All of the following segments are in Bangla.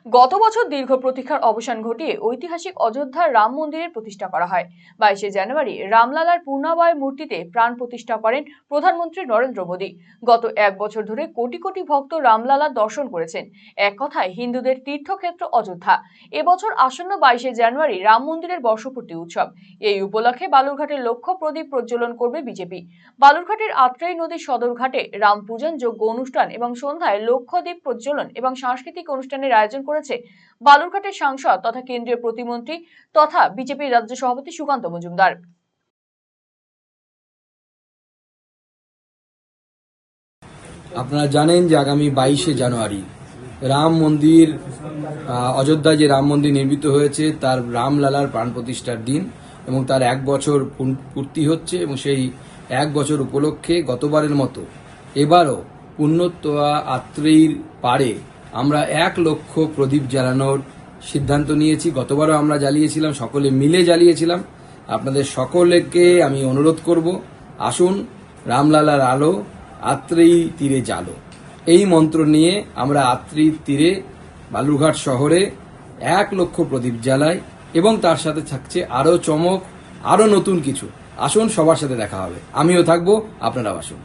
গত বছর দীর্ঘ প্রতীক্ষার অবসান ঘটিয়ে ঐতিহাসিক অযোধ্যার রাম মন্দিরের প্রতিষ্ঠা করা হয়। 22শে জানুয়ারি রামলালার পূর্ণাবয় মূর্তিতে প্রাণ প্রতিষ্ঠা করেন প্রধানমন্ত্রী নরেন্দ্র মোদী। গত এক বছর ধরে কোটি কোটি ভক্ত রামলালার দর্শন করেছেন। এক কথায় হিন্দুদের তীর্থক্ষেত্র অযোধ্যা। এবছর আসন্ন 22শে জানুয়ারি রাম মন্দিরের বর্ষপূর্তি উৎসব। এই উপলক্ষে বালুরঘাটের লক্ষ্য প্রদীপ প্রজ্বলন করবে বিজেপি। বালুরঘাটের আত্রেই নদীর সদর ঘাটে রাম পূজন যোগ্য অনুষ্ঠান এবং সন্ধ্যায় লক্ষ্য দ্বীপ প্রজ্বলন এবং সাংস্কৃতিক অনুষ্ঠানের আয়োজন করেছে বালুরঘাটের সাংসদ তথা কেন্দ্রীয় প্রতিমন্ত্রী তথা বিজেপির রাজ্য সভাপতি সুকান্ত মজুমদার। আপনারা জানেন যে আগামী 22শে জানুয়ারি রাম মন্দির, অযোধ্যায় যে রাম মন্দির নির্মিত হয়েছে তার রামলালার প্রাণ প্রতিষ্ঠার দিন এবং তার এক বছর পূর্তি হচ্ছে এবং সেই এক বছর উপলক্ষে গতবারের মতো এবারও পুণ্যতোয়া আত্রেয়ীর পাড়ে আমরা 1 লক্ষ প্রদীপ জ্বালানোর সিদ্ধান্ত নিয়েছি। গতবারও আমরা জ্বালিয়েছিলাম, সকলে মিলে জ্বালিয়েছিলাম। আপনাদের সকলকে আমি অনুরোধ করব, আসুন রামলালার আলো আত্রেয়ী তীরে জ্বালো। এই মন্ত্র নিয়ে আমরা আত্রেয়ীর তীরে বালুরঘাট শহরে 1 লক্ষ প্রদীপ জ্বালাই এবং তার সাথে থাকছে আরো চমক, আরো নতুন কিছু। আসুন, সবার সাথে দেখা হবে, আমিও থাকবো, আপনারাও আসুন।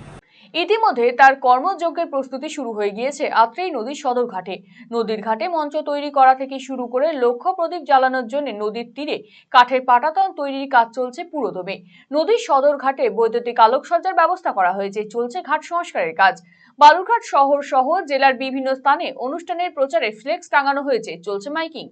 ইতিমধ্যে তার কর্মযজ্ঞের প্রস্তুতি শুরু হয়ে গিয়েছে আত্রেই নদীর সদর ঘাটে। নদীর ঘাটে মঞ্চ তৈরি করা থেকে শুরু করে লক্ষ্য প্রদীপ জ্বালানোর জন্য নদীর তীরে কাঠের পাটাতন তৈরির কাজ চলছে পুরোদমে। নদীর সদর ঘাটে বৈদ্যুতিক আলোকসজ্জার ব্যবস্থা করা হয়েছে, চলছে ঘাট সংস্কারের কাজ। বালুরঘাট শহর সহ জেলার বিভিন্ন স্থানে অনুষ্ঠানের প্রচারে ফ্লেক্স টাঙানো হয়েছে, চলছে মাইকিং।